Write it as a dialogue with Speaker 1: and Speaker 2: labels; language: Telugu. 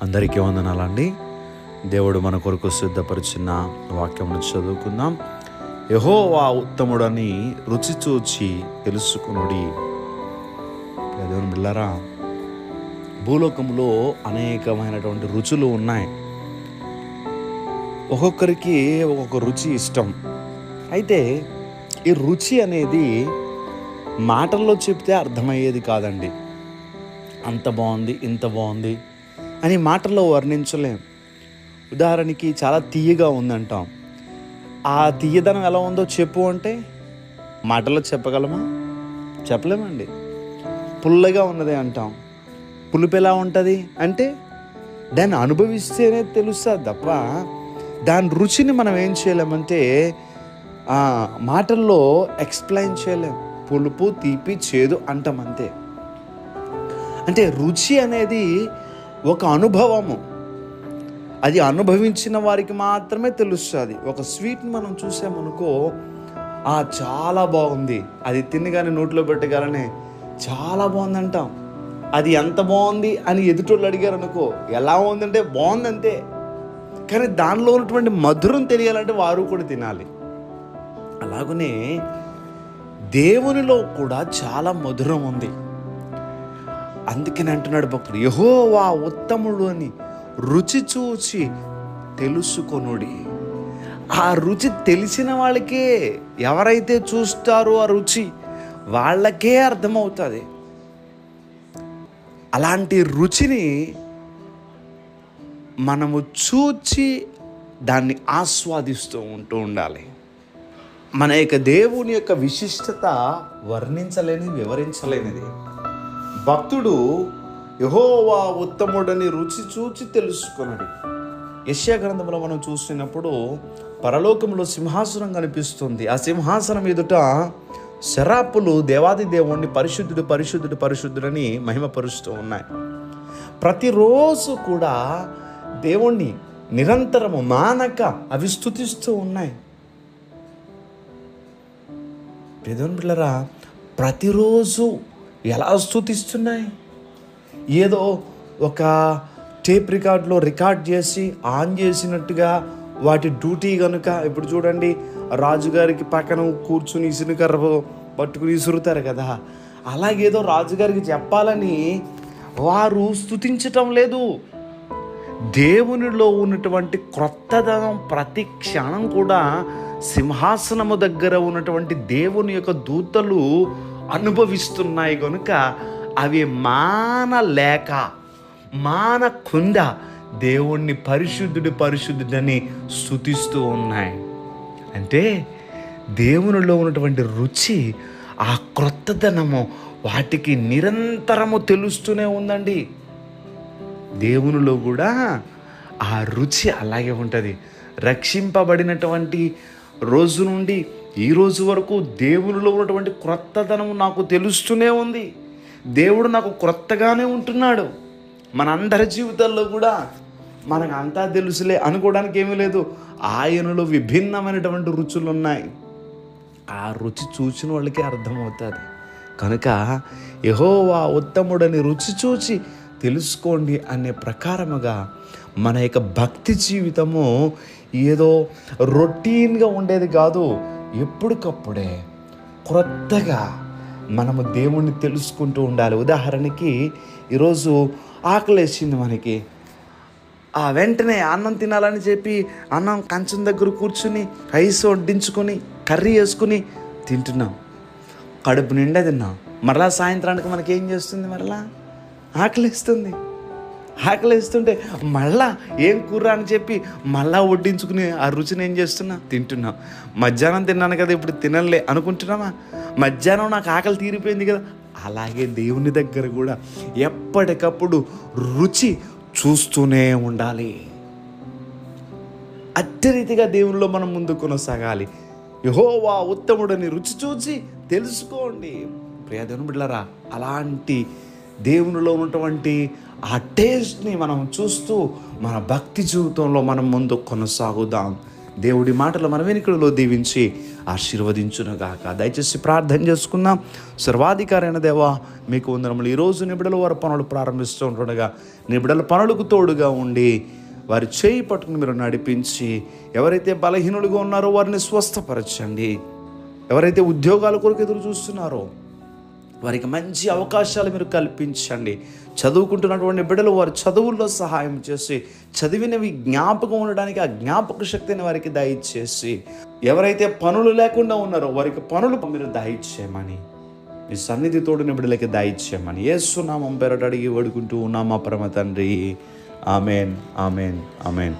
Speaker 1: అందరికీ వందనాలండి. దేవుడు మన కొరకు సిద్ధపరిచిన వాక్యమును చదువుకుందాం. యెహోవా ఉత్తముడని రుచి చూచి తెలుసుకునుడి. దేవుని బిడ్డలారా, భూలోకంలో అనేకమైనటువంటి రుచులు ఉన్నాయి. ఒక్కొక్కరికి ఒక్కొక్క రుచి ఇష్టం. అయితే ఈ రుచి అనేది మాటల్లో చెప్తే అర్థమయ్యేది కాదండి. అంత బాగుంది, ఇంత బాగుంది అని మాటల్లో వర్ణించలేం. ఉదాహరణకి చాలా తీయగా ఉందంటాం. ఆ తీయదనం ఎలా ఉందో చెప్పు అంటే మాటల్లో చెప్పగలమా? చెప్పలేమండి. పుల్లగా ఉన్నది అంటాం. పులుపు ఎలా ఉంటుంది అంటే దాన్ని అనుభవిస్తేనే తెలుస్తుంది తప్ప దాని రుచిని మనం ఏం చేయలేమంటే మాటల్లో ఎక్స్ప్లెయిన్ చేయలేం. పులుపు, తీపి, చేదు అంటాం అంతే. అంటే రుచి అనేది ఒక అనుభవము. అది అనుభవించిన వారికి మాత్రమే తెలుస్తుంది. ఒక స్వీట్ని మనం చూసామనుకో, చాలా బాగుంది, అది తినగానే నోట్లో పెట్టగానే చాలా బాగుంది అంటాం. అది ఎంత బాగుంది అని ఎదుటోళ్ళు అడిగారు అనుకో, ఎలా ఉందంటే బాగుందంతే. కానీ దానిలో ఉన్నటువంటి మధురం తెలియాలంటే వారు కూడా తినాలి. అలాగనే దేవునిలో కూడా చాలా మధురం ఉంది. అందుకని అంటున్నాడు భక్తుడు, యెహోవా ఉత్తముడు అని రుచి చూచి తెలుసుకొనుడి. ఆ రుచి తెలిసిన వాళ్ళకే, ఎవరైతే చూస్తారో ఆ రుచి వాళ్ళకే అర్థమవుతుంది. అలాంటి రుచిని మనము చూచి దాన్ని ఆస్వాదిస్తూ ఉండాలి. మన యొక్క దేవుని యొక్క విశిష్టత వర్ణించలేనిది, వివరించలేనిది. భక్తుడు యెహోవా ఉత్తముడని రుచి చూచి తెలుసుకొనుడి. యెషయా గ్రంథంలో మనం చూసినప్పుడు పరలోకంలో సింహాసనం కనిపిస్తుంది. ఆ సింహాసనం ఎదుట శరాపులు దేవాది దేవుణ్ణి పరిశుద్ధుడు పరిశుద్ధుడు పరిశుద్ధుడని మహిమపరుస్తూ ఉన్నాయి. ప్రతిరోజు కూడా దేవుణ్ణి నిరంతరము మానక అవి స్తుతిస్తూ ఉన్నాయి. దేవుని బిడ్డలారా, ప్రతిరోజు ఎలా స్తుతిస్తున్నాయి? ఏదో ఒక టేప్ రికార్డులో రికార్డ్ చేసి ఆన్ చేసినట్టుగా వాటి డ్యూటీ కనుక. ఇప్పుడు చూడండి, రాజుగారికి పక్కన కూర్చుని ఇసుకర్ర పట్టుకుని ఇసురుతారు కదా, అలాగేదో రాజుగారికి చెప్పాలని వారు స్తుతించటం లేదు. దేవునిలో ఉన్నటువంటి క్రొత్తదనం ప్రతి క్షణం కూడా సింహాసనము దగ్గర ఉన్నటువంటి దేవుని యొక్క దూతలు అనుభవిస్తున్నాయి కనుక అవి మానకుండా దేవుణ్ణి పరిశుద్ధుడు పరిశుద్ధుడని స్తుతిస్తూ ఉన్నాయి. అంటే దేవునిలో ఉన్నటువంటి రుచి, ఆ క్రొత్తదనము వాటికి నిరంతరము తెలుస్తూనే ఉందండి. దేవునిలో కూడా ఆ రుచి అలాగే ఉంటుంది. రక్షింపబడినటువంటి రోజు నుండి ఈ రోజు వరకు దేవునిలో ఉన్నటువంటి క్రొత్తదనం నాకు తెలుస్తూనే ఉంది. దేవుడు నాకు క్రొత్తగానే ఉంటున్నాడు. మనందరి జీవితాల్లో కూడా మనకు అంతా తెలుసులే అనుకోవడానికి ఏమీ లేదు. ఆయనలో విభిన్నమైనటువంటి రుచులు ఉన్నాయి. ఆ రుచి చూసిన వాళ్ళకే అర్థమవుతుంది. కనుక యెహోవా ఉత్తముడని రుచి చూచి తెలుసుకోండి అనే ప్రకారముగా మన యొక్క భక్తి జీవితము ఏదో రొటీన్గా ఉండేది కాదు. ఎప్పటికప్పుడే క్రొత్తగా మనము దేవుణ్ణి తెలుసుకుంటూ ఉండాలి. ఉదాహరణకి ఈరోజు ఆకలేసింది మనకి, వెంటనే అన్నం తినాలని చెప్పి అన్నం కంచం దగ్గర కూర్చుని రైస్ వడ్డించుకొని కర్రీ వేసుకుని తింటున్నాం. కడుపు నిండా తిన్నాం. మరలా సాయంత్రానికి మనకేం చేస్తుంది? మరలా ఆకలిస్తుంటే మళ్ళా ఏం కూర అని చెప్పి మళ్ళా వడ్డించుకుని ఆ రుచిని ఏం చేస్తున్నా? తింటున్నాం. మధ్యాహ్నం తిన్నాను కదా, ఇప్పుడు తినలే అనుకుంటున్నామా? మధ్యాహ్నం నాకు ఆకలి తీరిపోయింది కదా. అలాగే దేవుని దగ్గర కూడా ఎప్పటికప్పుడు రుచి చూస్తూనే ఉండాలి. అత్యరీతిగా దేవునిలో మనం ముందు కొనసాగాలి. యెహోవా ఉత్తముడని రుచి చూచి తెలుసుకోండి. ప్రియ దేవుని బిడ్డలారా, అలాంటి దేవునిలో ఉన్నటువంటి ఆ టేస్ట్ని మనం చూస్తూ మన భక్తి జీవితంలో మనం ముందు కొనసాగుదాం. దేవుడి మాటలు మన వెనుకలో దీవించి ఆశీర్వదించునుగాక. దయచేసి ప్రార్థన చేసుకుందాం. సర్వాధికారి అయిన దేవా, మీకు వందనములు. ఈరోజు నిబిడల వారి పనులు ప్రారంభిస్తూ ఉంటుండగా నిబిడల పనులకు తోడుగా ఉండి వారి చేయి పట్టుకుని మీరు నడిపించి, ఎవరైతే బలహీనులుగా ఉన్నారో వారిని స్వస్థపరచండి. ఎవరైతే ఉద్యోగాల కొరకు ఎదురు చూస్తున్నారో వారికి మంచి అవకాశాలు మీరు కల్పించండి. చదువుకుంటున్నటువంటి బిడ్డలు వారి చదువుల్లో సహాయం చేసి, చదివినవి జ్ఞాపకం ఉండడానికి ఆ జ్ఞాపక శక్తిని వారికి దయచేసి, ఎవరైతే పనులు లేకుండా ఉన్నారో వారికి పనులు మీరు దయచేయమని, మీ సన్నిధి తోడుని బిడ్డలకి దయచేయమని యేసు నామం పేరట అడిగి వేడుకుంటూ ఉన్నాం మా పరమ తండ్రి. Amen, amen, amen.